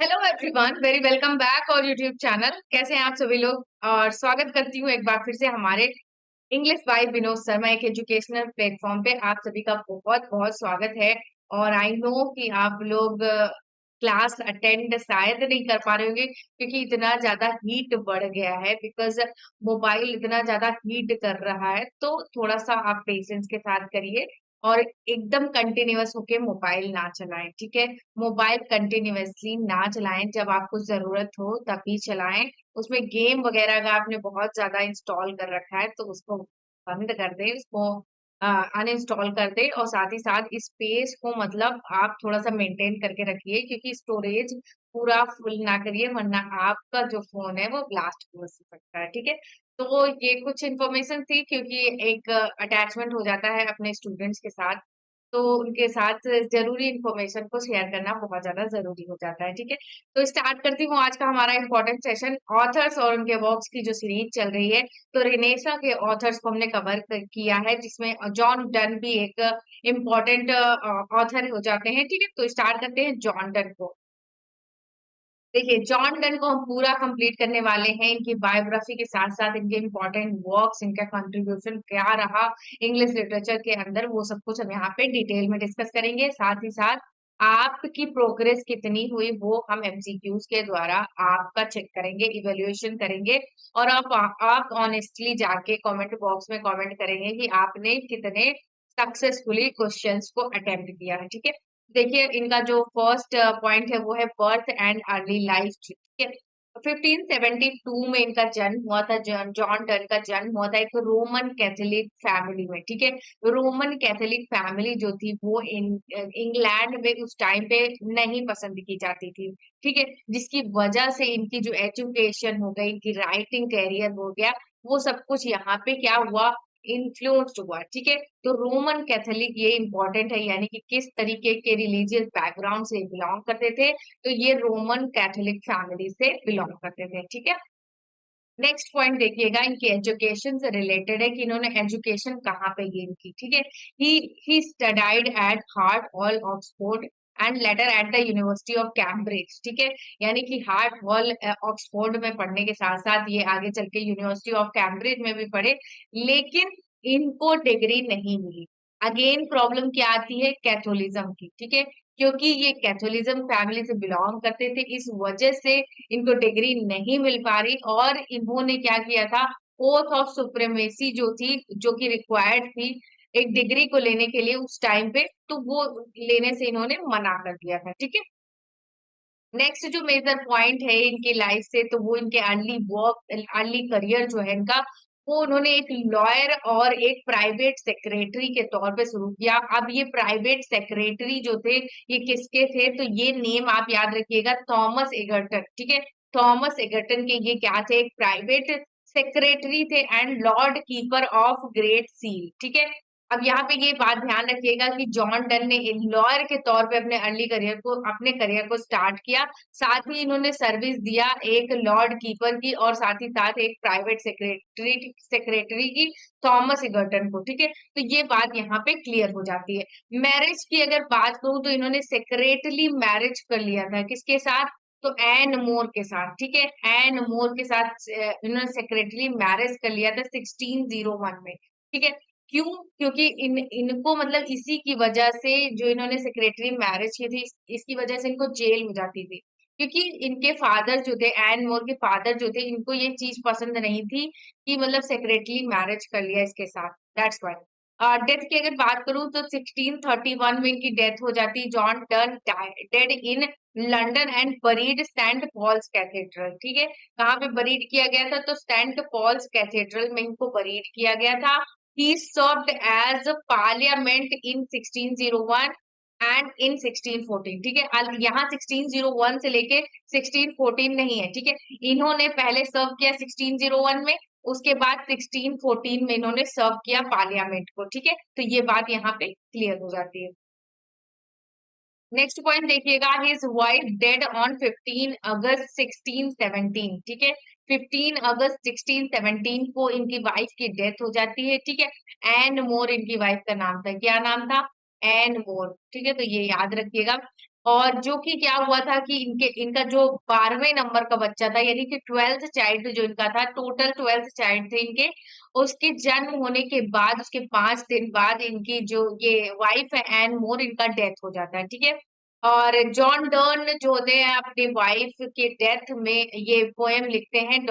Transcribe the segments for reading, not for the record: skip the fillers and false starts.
Hello everyone, very welcome back और YouTube channel. कैसे हैं आप सभी लोग? और स्वागत करती हूँ एक बार फिर से हमारे इंग्लिश बाय विनोद शर्मा एक एजुकेशनल प्लेटफॉर्म पे। आप सभी का बहुत बहुत स्वागत है। और आई नो कि आप लोग क्लास अटेंड शायद नहीं कर पा रहे होंगे क्योंकि इतना ज्यादा हीट बढ़ गया है, बिकॉज मोबाइल इतना ज्यादा हीट कर रहा है। तो थोड़ा सा आप पेशेंस के साथ करिए और एकदम कंटिन्यूअस होके मोबाइल ना चलाएं, ठीक है? मोबाइल कंटिन्यूअसली ना चलाएं, जब आपको जरूरत हो तभी चलाएं। उसमें गेम वगैरह का आपने बहुत ज्यादा इंस्टॉल कर रखा है तो उसको बंद कर दें, उसको अनइंस्टॉल कर दें। और साथ ही साथ स्पेस को मतलब आप थोड़ा सा मेंटेन करके रखिए, क्योंकि स्टोरेज पूरा फुल ना करिए, वरना आपका जो फोन है वो ब्लास्ट हो सकता है, ठीक है? तो ये कुछ इन्फॉर्मेशन थी, क्योंकि एक अटैचमेंट हो जाता है अपने स्टूडेंट्स के साथ, तो उनके साथ जरूरी इंफॉर्मेशन को शेयर करना बहुत ज्यादा जरूरी हो जाता है, ठीक है? तो स्टार्ट करती हूँ आज का हमारा इम्पोर्टेंट सेशन, ऑथर्स और उनके वर्क्स की जो सीरीज चल रही है। तो रेनेसा के ऑथर्स को हमने कवर किया है, जिसमें जॉन डन भी एक इम्पोर्टेंट ऑथर हो जाते हैं, ठीक है? तो स्टार्ट करते हैं जॉन डन को। देखिए, जॉन डन को हम पूरा कंप्लीट करने वाले हैं। इनकी बायोग्राफी के साथ साथ इनके इम्पोर्टेंट वर्क्स, इनका कंट्रीब्यूशन क्या रहा इंग्लिश लिटरेचर के अंदर, वो सब कुछ हम यहाँ पे डिटेल में डिस्कस करेंगे। साथ ही साथ आपकी प्रोग्रेस कितनी हुई वो हम एमसीक्यूज के द्वारा आपका चेक करेंगे, इवेल्युएशन करेंगे। और आप ऑनेस्टली जाके कमेंट बॉक्स में कमेंट करेंगे कि आपने कितने सक्सेसफुली क्वेश्चंस को अटेम्प्ट किया है, ठीक है? देखिए, इनका जो फर्स्ट पॉइंट है वो है बर्थ एंड अर्ली लाइफ, ठीक है? 1572 में इनका जन्म हुआ था। जॉन डन का जन्म हुआ था एक रोमन कैथोलिक फैमिली में, ठीक है? रोमन कैथोलिक फैमिली जो थी वो इंग्लैंड में उस टाइम पे नहीं पसंद की जाती थी, ठीक है? जिसकी वजह से इनकी जो एजुकेशन हो गई, इनकी राइटिंग कैरियर हो गया, वो सब कुछ यहाँ पे क्या हुआ, इन्फ्लुएंस्ड हुआ, ठीक है? तो रोमन कैथोलिक ये इंपॉर्टेंट है, यानी कि किस तरीके के रिलीजियस बैकग्राउंड से बिलोंग करते थे। तो ये रोमन कैथोलिक फैमिली से बिलोंग करते थे, ठीक है? नेक्स्ट पॉइंट देखिएगा, इनकी एजुकेशन से रिलेटेड है कि इन्होंने एजुकेशन कहाँ पे गेन की, ठीक है? He studied at heart hall Oxford and later at the university of Cambridge, ठीक है? यानी कि हार्ट हॉल ऑक्सफोर्ड में पढ़ने के साथ साथ ये आगे चल के यूनिवर्सिटी ऑफ कैम्ब्रिज में भी पढ़े, लेकिन इनको डिग्री नहीं मिली। अगेन प्रॉब्लम क्या आती है, कैथोलिज्म की, ठीक है? क्योंकि ये कैथोलिज्म फैमिली से बिलोंग करते थे, इस वजह से इनको डिग्री नहीं मिल पा रही। और इन्होंने क्या किया था, ओथ ऑफ सुप्रीमेसी जो थी, जो कि रिक्वायर्ड थी एक डिग्री को लेने के लिए उस टाइम पे, तो वो लेने से इन्होंने मना कर दिया था, ठीक है? नेक्स्ट जो मेजर पॉइंट है इनकी लाइफ से, तो वो इनके अर्ली वर्क, अर्ली करियर जो है इनका, वो उन्होंने एक लॉयर और एक प्राइवेट सेक्रेटरी के तौर पे शुरू किया। अब ये प्राइवेट सेक्रेटरी जो थे, ये किसके थे, तो ये नेम आप याद रखिएगा, थॉमस एगर्टन, ठीक है? थॉमस एगर्टन के ये क्या थे, एक प्राइवेट सेक्रेटरी थे and Lord keeper of great seal, ठीक है? अब यहाँ पे ये बात ध्यान रखिएगा कि जॉन डन ने लॉयर के तौर पे अपने करियर को स्टार्ट किया। साथ ही इन्होंने सर्विस दिया एक लॉर्ड कीपर की, और साथ ही साथ एक प्राइवेट सेक्रेटरी की, थॉमस एगर्टन को, ठीक है? तो ये बात यहाँ पे क्लियर हो जाती है। मैरिज की अगर बात करूं तो इन्होंने सेक्रेटली मैरिज कर लिया था, किसके साथ, तो एन मोर के साथ, ठीक है? एन मोर के साथ इन्होंने सेक्रेटली मैरिज कर लिया था 1601 में, ठीक है? क्यों? क्योंकि इनको मतलब इसी की वजह से, जो इन्होंने सेक्रेटरी मैरिज की थी, इसकी वजह से इनको जेल हो जाती थी। क्योंकि इनके फादर जो थे, एन मोर के फादर जो थे, इनको ये चीज पसंद नहीं थी कि मतलब सेक्रेटरी मैरिज कर लिया इसके साथ, दैट्स व्हाई। डेथ की अगर बात करूं तो 1631 में इनकी डेथ हो जाती है। John Donne dead in London and buried Saint Paul's Cathedral, ठीक है? कहाँ पे बरीड किया गया था, तो सेंट पॉल्स कैथेड्रल में इनको बरीड किया गया था। He served as a parliament in 1601 and in 1614, ठीक है? यहाँ 1601 से लेके 1614 नहीं है, ठीक है? इन्होंने पहले सर्व किया 1601 में, उसके बाद 1614 में इन्होंने सर्व किया पार्लियामेंट को, ठीक है? तो ये बात यहाँ पे क्लियर हो जाती है। नेक्स्ट पॉइंट देखिएगा, हिज वाइफ डेड ऑन 15 अगस्त 1617, ठीक है? 15 अगस्त 1617 को इनकी वाइफ की डेथ हो जाती है, ठीक है? एन मोर इनकी वाइफ का नाम था, क्या नाम था, एन मोर, ठीक है? तो ये याद रखिएगा। और जो कि क्या हुआ था कि इनका जो 12वें नंबर का बच्चा था, यानी कि 12th चाइल्ड जो इनका था, टोटल 12th चाइल्ड थे इनके, उसके जन्म होने के बाद उसके 5 दिन बाद इनकी जो ये वाइफ है एन मोर, इनका डेथ हो जाता है, ठीक है। और जॉन डर्न जो होते हैं अपनी वाइफ के डेथ में ये पोएम लिखते हैं।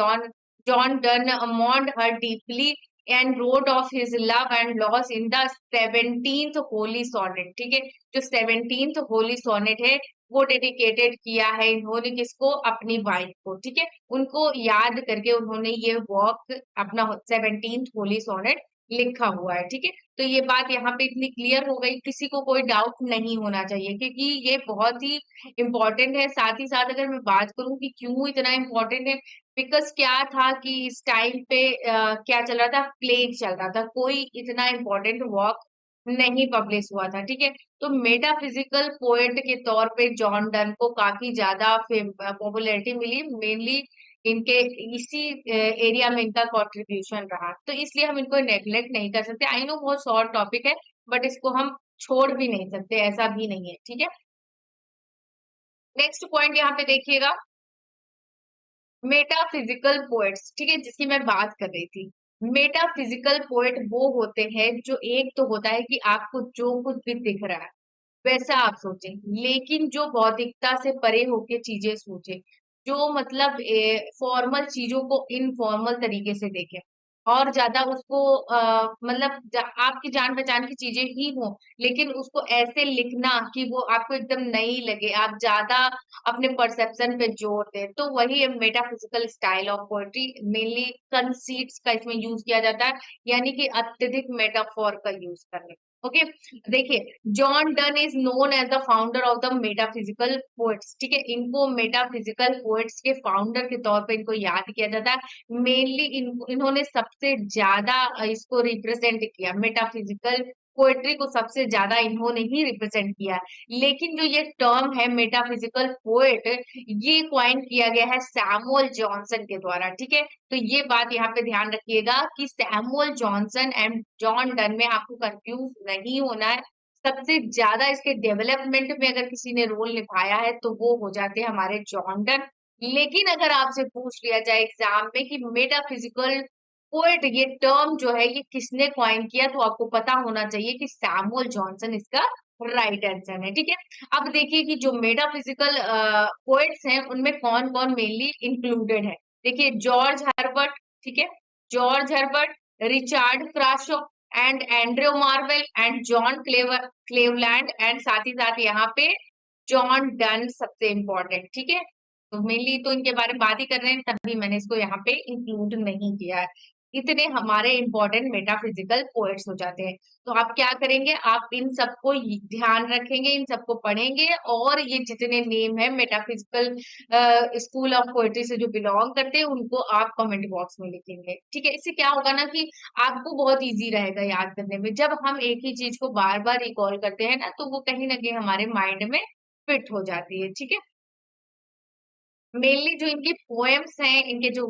John Dern mourned her deeply and wrote of his love and loss in the 17th holy sonnet, ठीक है। जो 17th होली सोनेट है वो डेडिकेटेड किया है इन्होंने किसको, अपनी वाइफ को, ठीक है। उनको याद करके उन्होंने ये वर्क अपना 17th होली सोनेट लिखा हुआ है, ठीक है। तो ये बात यहाँ पे इतनी क्लियर हो गई, किसी को कोई डाउट नहीं होना चाहिए, क्योंकि ये बहुत ही इम्पोर्टेंट है। साथ ही साथ अगर मैं बात करूं कि क्यों इतना इम्पोर्टेंट है, बिकॉज क्या था कि इस टाइम पे क्या चल रहा था, प्लेग चल रहा था, कोई इतना इम्पोर्टेंट वर्क नहीं पब्लिश हुआ था, ठीक है। तो मेटाफिजिकल पोएट के तौर पे जॉन डन को काफी ज्यादा पॉपुलैरिटी मिली, मेनली इनके इसी एरिया में इनका कंट्रीब्यूशन रहा, तो इसलिए हम इनको नेग्लेक्ट नहीं कर सकते। आई नो बहुत शॉर्ट टॉपिक है, बट इसको हम छोड़ भी नहीं सकते, ऐसा भी नहीं है, ठीक है। नेक्स्ट पॉइंट यहाँ पे देखिएगा, मेटाफिजिकल पोएट्स, ठीक है, जिसकी मैं बात कर रही थी। मेटाफिजिकल पोएट वो होते हैं जो, एक तो होता है कि आपको जो कुछ भी दिख रहा है वैसा आप सोचें, लेकिन जो भौतिकता से परे होके चीजें सोचे, जो मतलब फॉर्मल चीजों को इनफॉर्मल तरीके से देखें, और ज्यादा उसको मतलब आपकी जान पहचान की चीजें ही हो, लेकिन उसको ऐसे लिखना कि वो आपको एकदम नई लगे, आप ज्यादा अपने परसेप्शन पे जोर दें, तो वही metaphysical style of poetry. Mainly conceits का इसमें यूज किया जाता है, यानी कि अत्यधिक मेटाफोर का यूज करने। ओके, देखिए, John Donne is known as the founder of the metaphysical poets, ठीक है। इनको मेटाफिजिकल पोएट्स के फाउंडर के तौर पे इनको याद किया जाता है। मेनली इन्होंने सबसे ज्यादा इसको रिप्रेजेंट किया, मेटाफिजिकल पोएट्री को सबसे ज्यादा इन्होंने ही रिप्रेजेंट किया है। लेकिन जो ये टर्म है मेटाफिजिकल पोएट, ये क्वाइन किया गया है सैमुअल जॉनसन के द्वारा, ठीक है। तो ये बात यहाँ पे ध्यान रखिएगा कि Samuel Johnson and John Donne में आपको कंफ्यूज नहीं होना है। सबसे ज्यादा इसके डेवलपमेंट में अगर किसी ने रोल निभाया है तो वो हो जाते हैं हमारे जॉन डन। लेकिन अगर आपसे पूछ लिया जाए एग्जाम में कि मेटाफिजिकल पोएट ये टर्म जो है ये किसने क्वाइन किया, तो आपको पता होना चाहिए कि सैमुअल जॉनसन इसका राइट आंसर है, ठीक है। अब देखिए कि जो मेटाफिजिकल पोएट्स हैं उनमें कौन कौन मेनली इंक्लूडेड है। देखिए, जॉर्ज हर्बर्ट, ठीक है, George Herbert, Richard Crashaw and Andrew Marvell and John Cleveland, and साथ ही साथ यहाँ पे जॉन डन सबसे इंपॉर्टेंट, ठीक है। तो मेनली तो इनके बारे में बात ही कर रहे हैं, तभी मैंने इसको यहाँ पे इंक्लूड नहीं किया है। इतने हमारे इंपॉर्टेंट मेटाफिजिकल पोएट्स हो जाते हैं। तो आप क्या करेंगे, आप इन सबको ध्यान रखेंगे, इन सबको पढ़ेंगे, और ये जितने नेम है मेटाफिजिकल स्कूल ऑफ पोएट्री से जो बिलोंग करते हैं उनको आप कमेंट बॉक्स में लिखेंगे, ठीक है। इससे क्या होगा ना कि आपको बहुत इजी रहेगा याद करने में। जब हम एक ही चीज को बार बार रिकॉल करते हैं ना, तो वो कहीं ना कहीं हमारे माइंड में फिट हो जाती है, ठीक है। मेनली जो इनकी पोएम्स हैं, इनके जो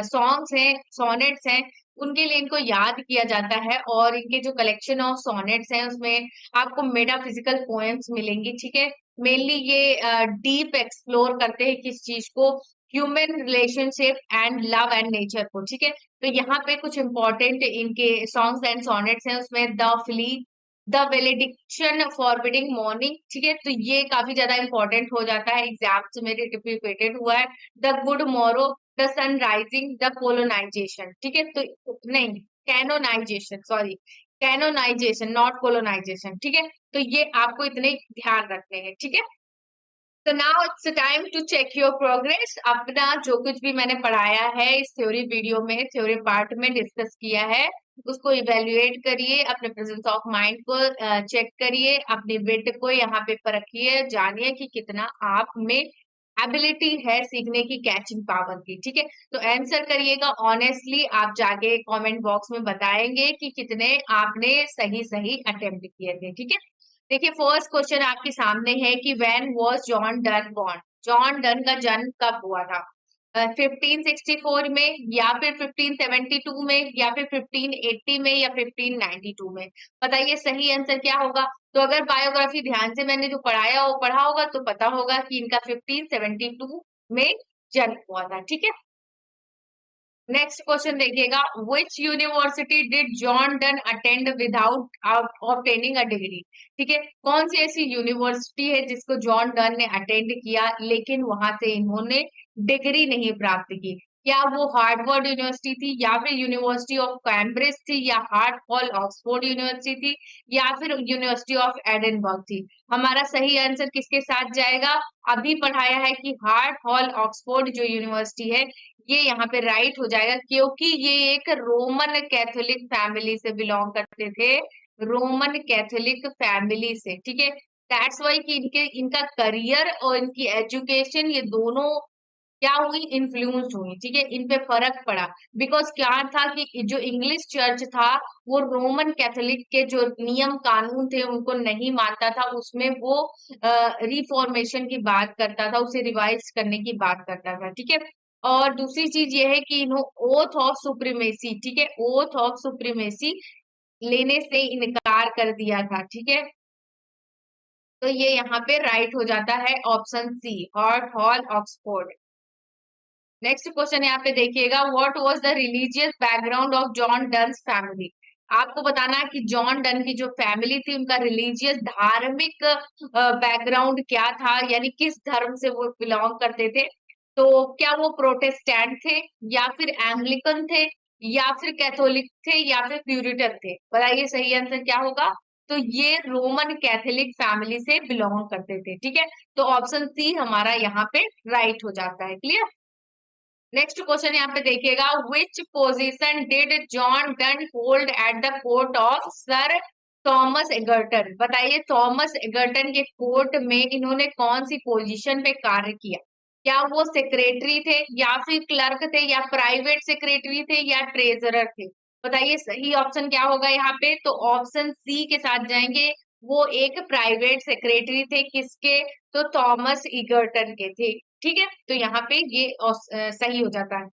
सॉन्ग्स हैं, सोनेट्स हैं, उनके लिए इनको याद किया जाता है, और इनके जो कलेक्शन ऑफ सोनेट्स हैं उसमें आपको मेटाफिजिकल पोएम्स मिलेंगी, ठीक है। मेनली ये डीप एक्सप्लोर करते हैं किस चीज को, human relationship and love and nature को, ठीक है। तो यहाँ पे कुछ इंपॉर्टेंट इनके सॉन्ग्स एंड सोनेट्स हैं, उसमें the flea, the valediction forbidding mourning, ठीक है, तो ये काफी ज्यादा इंपॉर्टेंट हो जाता है, एग्जाम्स में रिपीटेड हुआ है। The good morrow, the sun rising, the colonisation, ठीक है। तो नहीं, canonisation, sorry, canonisation not colonisation, ठीक है। तो ये आपको इतने ध्यान रखने हैं, ठीक है। तो now it's time to check your progress. अपना जो कुछ भी मैंने पढ़ाया है इस थ्योरी वीडियो में, थ्योरी पार्ट में डिस्कस किया है, उसको इवेल्युएट करिए, अपने प्रेजेंस ऑफ माइंड को चेक करिए, अपने वेट को यहाँ पे परखिए, जानिए कि कितना आप में एबिलिटी है सीखने की, कैचिंग पावर की, ठीक है। तो आंसर करिएगा ऑनेस्टली, आप जाके कमेंट बॉक्स में बताएंगे कि कितने आपने सही सही अटेम्प्ट किए थे, ठीक है। देखिए, फर्स्ट क्वेश्चन आपके सामने है कि when was John done born, John Donne का जन्म कब हुआ था। 1564 में, या फिर 1572 में, या फिर 1580 में, या 1592 में? बताइए सही आंसर क्या होगा। तो अगर बायोग्राफी ध्यान से मैंने जो पढ़ाया वो पढ़ा होगा तो पता होगा कि इनका 1572 में जन्म हुआ था। ठीक है, नेक्स्ट क्वेश्चन देखिएगा, which university did John done attend without obtaining a degree? ठीक है, कौन सी ऐसी यूनिवर्सिटी है जिसको जॉन डन ने अटेंड किया लेकिन वहां से इन्होंने डिग्री नहीं प्राप्त की? क्या वो हार्वर्ड यूनिवर्सिटी थी, या फिर यूनिवर्सिटी ऑफ कैम्ब्रिज थी, या हार्ट हॉल ऑक्सफोर्ड यूनिवर्सिटी थी, या फिर यूनिवर्सिटी ऑफ एडिनबर्ग थी? हमारा सही आंसर किसके साथ जाएगा? अभी पढ़ाया है कि हार्ट हॉल ऑक्सफोर्ड जो यूनिवर्सिटी है ये यहाँ पे राइट हो जाएगा, क्योंकि ये एक रोमन कैथोलिक फैमिली से बिलोंग करते थे, रोमन कैथोलिक फैमिली से। ठीक है, दैट्स वाई कि इनके इनका करियर और इनकी एजुकेशन ये दोनों क्या हुई, इन्फ्लुएंस्ड हुई। ठीक है, इन पे फर्क पड़ा, बिकॉज क्या था कि जो इंग्लिश चर्च था वो रोमन कैथोलिक के जो नियम कानून थे उनको नहीं मानता था, उसमें वो रिफॉर्मेशन की बात करता था, उसे रिवाइज करने की बात करता था। ठीक है, और दूसरी चीज ये है कि इन्हों ओथ ऑफ सुप्रीमेसी, ठीक है, ओथ ऑफ सुप्रीमेसी लेने से इनकार कर दिया था। ठीक है, तो ये यहाँ पे राइट हो जाता है option C, Hart Hall Oxford. Next question यहाँ पे देखिएगा, what was the religious background of John Donne's family? आपको बताना है कि जॉन डन की जो फैमिली थी उनका रिलीजियस धार्मिक बैकग्राउंड क्या था, यानी किस धर्म से वो बिलोंग करते थे। तो क्या वो प्रोटेस्टेंट थे, या फिर एंग्लिकन थे, या फिर कैथोलिक थे, या फिर प्यूरिटन थे? बताइए सही आंसर क्या होगा। तो ये रोमन कैथोलिक फैमिली से बिलोंग करते थे। ठीक है, तो ऑप्शन सी हमारा यहाँ पे राइट हो जाता है। क्लियर। नेक्स्ट क्वेश्चन यहाँ पे देखिएगा, which position did John Donne hold at the court of sir Thomas Egerton? बताइए थॉमस एगर्टन के कोर्ट में इन्होंने कौन सी पोजीशन पे कार्य किया? क्या वो सेक्रेटरी थे, या फिर क्लर्क थे, या प्राइवेट सेक्रेटरी थे, या ट्रेजरर थे? बताइए सही ऑप्शन क्या होगा यहाँ पे। तो ऑप्शन सी के साथ जाएंगे, वो एक प्राइवेट सेक्रेटरी थे, किसके? तो थॉमस इगर्टन के थे। ठीक है, तो यहाँ पे ये सही हो जाता है।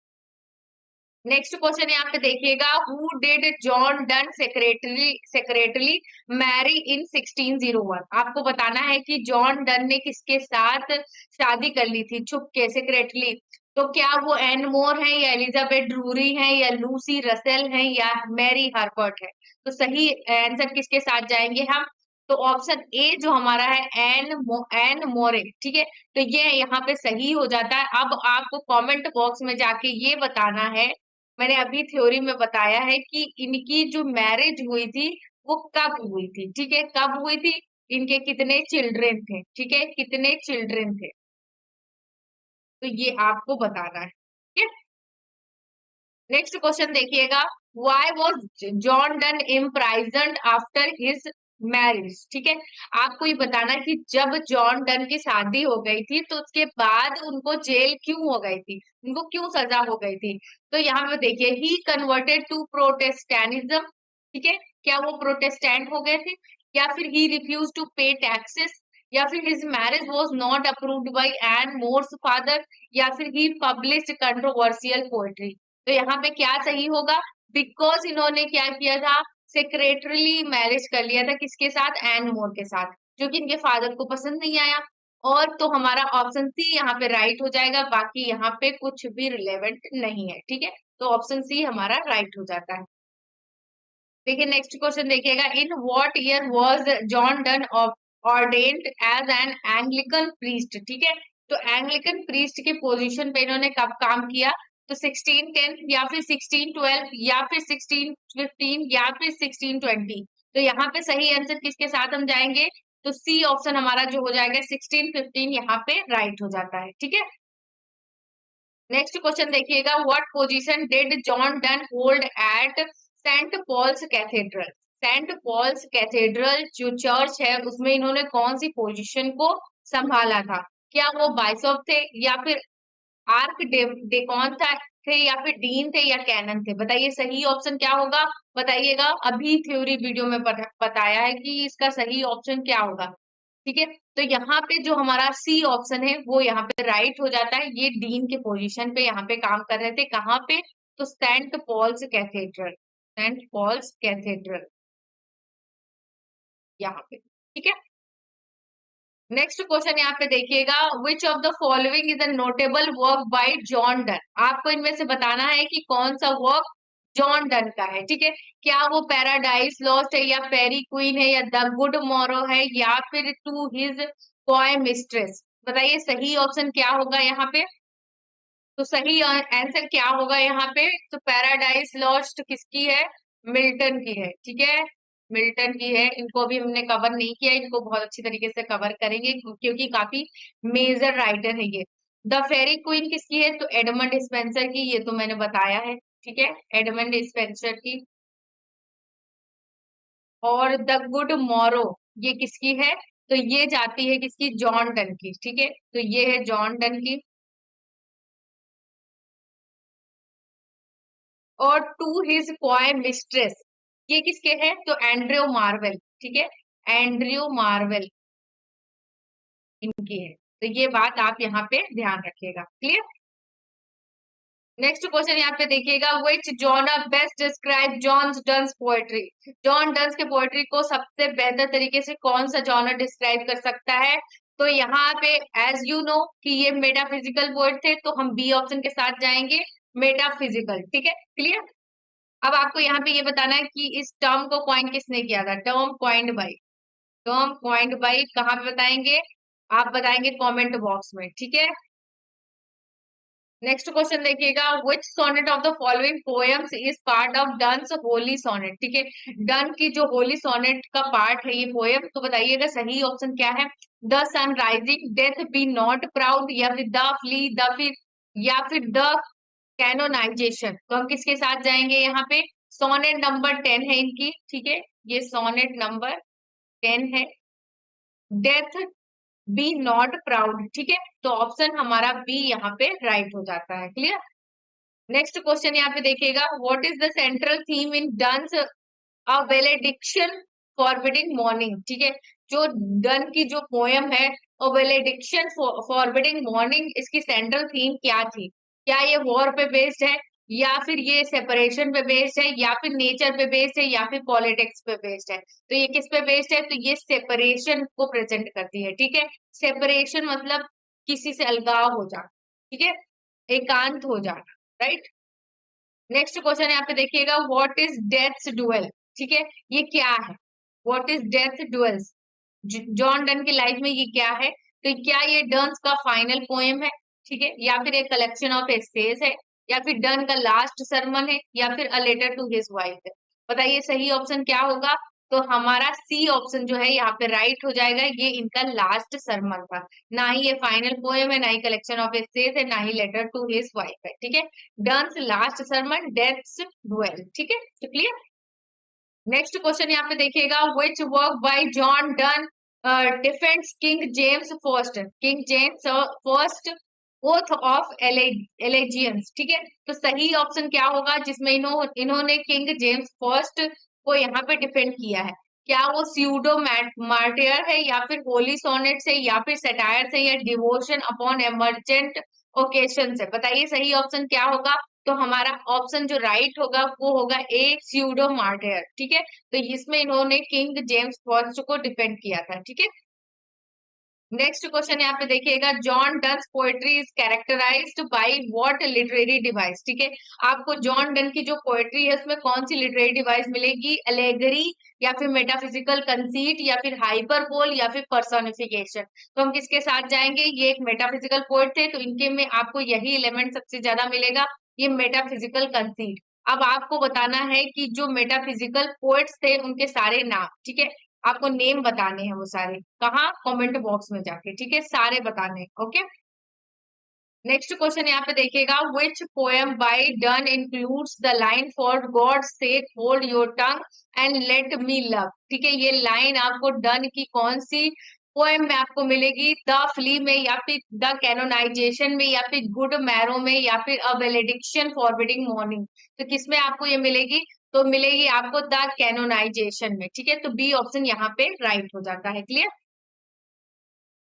नेक्स्ट क्वेश्चन यहाँ पे देखिएगा, who did John Donne secretly marry in 1601? आपको बताना है कि जॉन डन ने किसके साथ शादी कर ली थी छुप के, सेक्रेटरी? तो क्या वो एन मोर है, या एलिजाबेथ ड्रूरी है, या लूसी रसेल है, या मैरी हार्पर्ट है? तो सही आंसर किसके साथ जाएंगे हम? तो ऑप्शन ए जो हमारा है, एन मोरे। ठीक है, तो ये यहाँ पे सही हो जाता है। अब आपको कमेंट बॉक्स में जाके ये बताना है, मैंने अभी थ्योरी में बताया है कि इनकी जो मैरिज हुई थी वो कब हुई थी। ठीक है, कब हुई थी, इनके कितने चिल्ड्रन थे? ठीक है, कितने चिल्ड्रन थे, तो ये आपको बताना है। ठीक है, नेक्स्ट क्वेश्चन देखिएगा, why was John Donne imprisoned after his marriage? ठीक है, आपको ये बताना है कि जब जॉन डन की शादी हो गई थी तो उसके बाद उनको जेल क्यों हो गई थी, उनको क्यों सजा हो गई थी? तो यहाँ पे देखिए, ही कन्वर्टेड टू प्रोटेस्टेनिज्म। ठीक है, क्या वो प्रोटेस्टेंट हो गए थे, या फिर he refuse to pay taxes, या फिर his marriage was not approved by Anne More's father, या फिर ही पब्लिश्ड कंट्रोवर्शियल पोएट्री? तो यहाँ पे क्या सही होगा, बिकॉज इन्होंने क्या किया था, सेक्रेटरीली मैरिज कर लिया था, किसके साथ? एन मोर के साथ, जो कि इनके फादर को पसंद नहीं आया। और तो हमारा ऑप्शन सी यहाँ पे राइट हो जाएगा, बाकी यहाँ पे कुछ भी रिलेवेंट नहीं है। ठीक है, तो ऑप्शन सी हमारा राइट हो जाता है। देखिए नेक्स्ट क्वेश्चन देखिएगा, in what year was John Donne ordained as an Anglican priest? ठीक है, तो एंग्लिकन प्रीस्ट के पोजीशन पे इन्होंने कब काम किया? तो 1610, या फिर 1612, या फिर 1615, या फिर 1620? तो यहाँ पे सही आंसर किसके साथ हम जाएंगे? तो सी ऑप्शन हमारा जो हो जाएगा 1615 यहाँ पे राइट हो जाता है। ठीक है, नेक्स्ट क्वेश्चन देखिएगा, what position did John Donne hold at Saint Paul's Cathedral? Saint Paul's Cathedral जो चर्च है उसमें इन्होंने कौन सी पोजीशन को संभाला था? क्या वो बाइशॉप थे, या फिर आर्क डेकॉन था थे, या फिर डीन थे, या कैनन थे? बताइए सही ऑप्शन क्या होगा, बताइएगा। अभी थ्योरी वीडियो में बताया है कि इसका सही ऑप्शन क्या होगा। ठीक है, तो यहाँ पे जो हमारा सी ऑप्शन है वो यहाँ पे राइट हो जाता है। ये डीन के पोजीशन पे यहाँ पे काम कर रहे थे, कहाँ पे, तो Saint Paul's Cathedral, Saint Paul's Cathedral यहाँ पे, ठीक है। नेक्स्ट क्वेश्चन यहाँ पे देखिएगा, which of the following is a notable work by John Donne. आपको इनमें से बताना है कि कौन सा वर्क जॉन डन का है, ठीक है। क्या वो पैराडाइज लॉस्ट है, या फेरी क्वीन है, या द गुड मोरो है, या फिर टू हिज कॉय मिस्ट्रेस। बताइए सही ऑप्शन क्या होगा यहाँ पे। तो सही आंसर क्या होगा यहाँ पे, तो पैराडाइज लॉस्ट किसकी है, मिल्टन की है, ठीक है। मिल्टन की है। इनको अभी हमने कवर नहीं किया, इनको बहुत अच्छी तरीके से कवर करेंगे क्योंकि काफी मेजर राइटर है ये। द फेरी क्वीन किसकी है, तो एडमंड स्पेंसर की, ये तो मैंने बताया है, ठीक है, एडमंड स्पेंसर की। और द गुड मॉरो ये किसकी है, तो ये जाती है किसकी, जॉन डन की, ठीक है। तो ये है जॉन डन की। और टू हिज क्वाय मिस्ट्रेस ये किसके हैं, तो एंड्रयू मार्वेल, ठीक है, एंड्रयू मार्वेल इनकी है। तो ये बात आप यहाँ पे ध्यान रखिएगा, क्लियर। नेक्स्ट क्वेश्चन यहाँ पे देखिएगा, which genre best describe John Donne's poetry. John Donne's के पोएट्री को सबसे बेहतर तरीके से कौन सा जॉनर डिस्क्राइब कर सकता है, तो यहाँ पे एज यू नो कि ये मेटाफिजिकल पोएट थे, तो हम बी ऑप्शन के साथ जाएंगे, मेटाफिजिकल, ठीक है, क्लियर। अब आपको यहाँ पे ये बताना है कि इस टर्म को कॉइन किसने किया था, term coined by, term coined by कहाँ पे बताएंगे, आप बताएंगे कमेंट बॉक्स में, ठीक है। नेक्स्ट क्वेश्चन देखिएगा, which sonnet of the following poems is part of Donne's holy sonnet, ठीक है। डन की जो होली सोनेट का पार्ट है ये पोएम, तो बताइएगा सही ऑप्शन क्या है, the sun rising, death be not proud, या फिर द फ्ली, द फिर, या फिर द कैनोनाइजेशन। तो हम किसके साथ जाएंगे यहाँ पे, सोनेट नंबर 10 है इनकी, ठीक है, ये सोनेट नंबर 10 है, डेथ बी नॉट प्राउड, ठीक है। तो ऑप्शन हमारा बी यहाँ पे राइट हो जाता है, क्लियर। नेक्स्ट क्वेश्चन यहाँ पे देखिएगा, what is the central theme in Donne's a valediction forbidding mourning, ठीक है। जो डन की जो पोयम है और वेलेडिक्शन फॉरबिडिंग मॉर्निंग, इसकी सेंट्रल थीम क्या थी। क्या ये वॉर पे बेस्ड है, या फिर ये सेपरेशन पे बेस्ड है, या फिर नेचर पे बेस्ड है, या फिर पॉलिटिक्स पे बेस्ड है। तो ये किस पे बेस्ड है, तो ये सेपरेशन को प्रेजेंट करती है, ठीक है। सेपरेशन मतलब किसी से अलगाव हो जाना, ठीक है, एकांत हो जाना, राइट। नेक्स्ट क्वेश्चन यहाँ पे देखिएगा, व्हाट इज डेथ डुएल, ठीक है, ये क्या है, what is death duels, John Donne की लाइफ में ये क्या है, तो क्या ये डन्स का फाइनल पोएम है, ठीक है, या फिर एक कलेक्शन ऑफ एस्सेज है, या फिर डन का लास्ट सरमन है, या फिर a letter to his wife है। बताइए सही ऑप्शन क्या होगा, तो हमारा सी ऑप्शन जो है यहाँ पे राइट हो जाएगा, ये इनका लास्ट सरमन था। ना ही ये फाइनल पोएम है, ना ही कलेक्शन ऑफ एस्सेज है, ना ही लेटर टू हिज वाइफ है, ठीक है। Donne's last sermon, death's duel, ठीक है, तो क्लियर। नेक्स्ट क्वेश्चन यहाँ पे देखिएगा, which work by John Donne defends King James first, King James first oath of allegiance, ठीक है। तो सही ऑप्शन क्या होगा जिसमें इन्होंने किंग जेम्स फर्स्ट को यहाँ पे डिफेंड किया है। क्या वो स्यूडो मार्टियर है, या फिर होली सोनेट से, या फिर सेटायर से, या डिवोशन अपॉन एमरजेंट ओकेशन से। बताइए सही ऑप्शन क्या होगा, तो हमारा ऑप्शन जो राइट होगा वो होगा ए, स्यूडो मार्टियर, ठीक है। तो इसमें इन्होंने किंग जेम्स फर्स्ट को डिफेंड किया था, ठीक है। नेक्स्ट क्वेश्चन यहाँ पे देखिएगा, John Donne's poetry is characterized by what literary device, ठीक है। आपको जॉन डन की जो पोएट्री है उसमें कौन सी लिटरेरी डिवाइस मिलेगी, एलेगरी, या फिर मेटाफिजिकल कंसीट, या फिर हाइपरबोल, या फिर पर्सोनिफिकेशन। तो हम किसके साथ जाएंगे, ये एक मेटाफिजिकल पोएट थे, तो इनके में आपको यही एलिमेंट सबसे ज्यादा मिलेगा, ये मेटाफिजिकल कंसीट। अब आपको बताना है कि जो मेटाफिजिकल पोएट्स थे उनके सारे नाम, ठीक है, आपको नेम बताने हैं वो सारे, कहाँ, कमेंट बॉक्स में जाके, ठीक है, सारे बताने हैं, ओके। नेक्स्ट क्वेश्चन यहाँ पे देखिएगा, which poem by done includes the line for God sake hold your tongue and let me love, ठीक है। ये लाइन आपको डन की कौन सी पोएम में आपको मिलेगी, द फ्ली में, या फिर द कैनोनाइजेशन में, या फिर गुड मैरो में, या फिर अ वेलेडिक्शन फॉरबिडिंग मॉर्निंग। तो किसमें आपको ये मिलेगी, तो मिलेगी आपको द कैनोनाइजेशन में, ठीक है। तो बी ऑप्शन यहाँ पे राइट हो जाता है, क्लियर।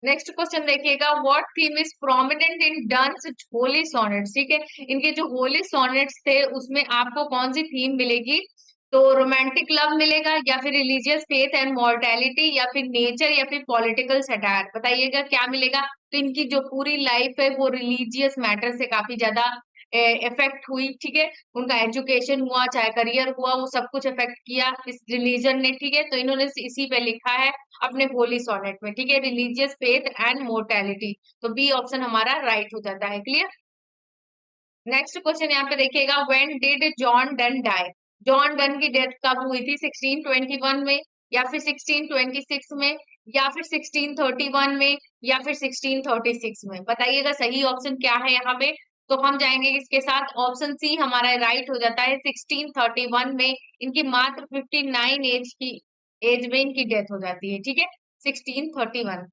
नेक्स्ट क्वेश्चन देखिएगा, what theme is prominent in Donne's holy sonnets. ठीक है, इनके जो होली सॉनेट्स थे उसमें आपको कौन सी थीम मिलेगी? तो रोमांटिक लव मिलेगा, या फिर रिलीजियस फेथ एंड मॉर्टेलिटी, या फिर नेचर, या फिर पॉलिटिकल सटायर। बताइएगा क्या मिलेगा? तो इनकी जो पूरी लाइफ है वो रिलीजियस मैटर से काफी ज्यादा इफेक्ट हुई। ठीक है, उनका एजुकेशन हुआ चाहे करियर हुआ, वो सब कुछ इफेक्ट किया इस रिलीजन ने। ठीक है, तो इन्होंने इसी पे लिखा है अपने होली सोनेट में। ठीक है, रिलीजियस फेथ एंड मोर्टेलिटी, तो बी ऑप्शन हमारा राइट हो जाता है। क्लियर। नेक्स्ट क्वेश्चन यहाँ पे देखिएगा, when did John Donne die. John Donne की डेथ कब हुई थी? 1621 में, या फिर 1626 में, या फिर 1631 में, या फिर 1636 में। बताइएगा सही ऑप्शन क्या है यहाँ पे? तो हम जाएंगे इसके साथ, ऑप्शन सी हमारा राइट हो जाता है। 1631 में इनकी मात्र 59 एज में इनकी डेथ हो जाती है। ठीक है, 1631।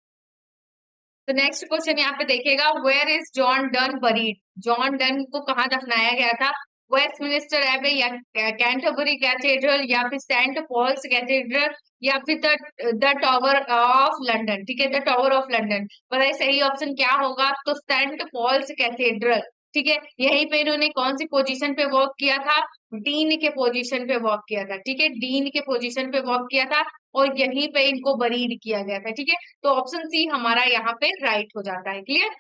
तो नेक्स्ट क्वेश्चन यहाँ पे देखिएगा, where is John Donne buried. John Donne को कहाँ दफनाया गया था? वेस्टमिनिस्टर एबे, या कैंटरबरी कैथेड्रल, या फिर सेंट पॉल्स कैथेड्रल, या फिर द टावर ऑफ लंदन। ठीक है, द टावर ऑफ लंदन। बताइए सही ऑप्शन क्या होगा? तो सेंट पॉल्स कैथेड्रल। ठीक है, यहीं पे इन्होंने कौन सी पोजीशन पे वर्क किया था? डीन के पोजीशन पे वर्क किया था। ठीक है, डीन के पोजीशन पे वर्क किया था, और यहीं पे इनको बरीड किया गया था। ठीक है, तो ऑप्शन सी हमारा यहाँ पे राइट हो जाता है। क्लियर।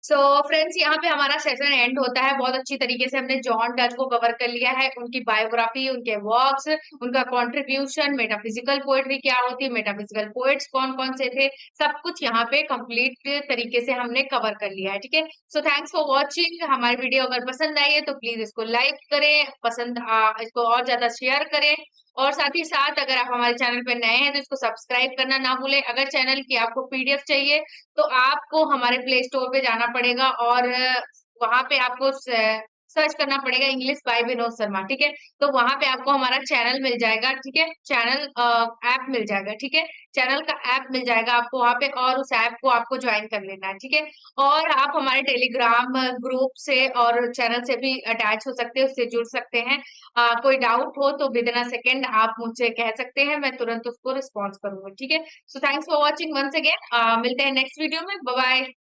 सो फ्रेंड्स, यहाँ पे हमारा सेशन एंड होता है। बहुत अच्छी तरीके से हमने जॉन डच को कवर कर लिया है, उनकी बायोग्राफी, उनके वर्क्स, उनका कंट्रीब्यूशन, मेटाफिजिकल पोएट्री क्या होती है, मेटाफिजिकल पोएट्स कौन कौन से थे, सब कुछ यहाँ पे कंप्लीट तरीके से हमने कवर कर लिया है। ठीक है, सो थैंक्स फॉर वॉचिंग। हमारी वीडियो अगर पसंद आई है तो प्लीज इसको लाइक करें, इसको और ज्यादा शेयर करें, और साथ ही साथ अगर आप हमारे चैनल पर नए हैं तो इसको सब्सक्राइब करना ना भूलें। अगर चैनल की आपको पीडीएफ चाहिए तो आपको हमारे प्ले स्टोर पे जाना पड़ेगा, और वहां पे आपको सर्च करना पड़ेगा इंग्लिश बाय विनोद शर्मा। ठीक है, तो वहां पे आपको हमारा चैनल मिल जाएगा। ठीक है, चैनल ऐप मिल जाएगा। ठीक है, चैनल का ऐप मिल जाएगा आपको वहां पे, और उस ऐप को आपको ज्वाइन कर लेना है। ठीक है, और आप हमारे टेलीग्राम ग्रुप से और चैनल से भी अटैच हो सकते हैं, उससे जुड़ सकते हैं। कोई डाउट हो तो विद इन अ सेकेंड आप मुझसे कह सकते हैं, मैं तुरंत उसको रिस्पॉन्स करूंगा। ठीक है, so thanks for watching once again. मिलते हैं नेक्स्ट वीडियो में। Bye bye.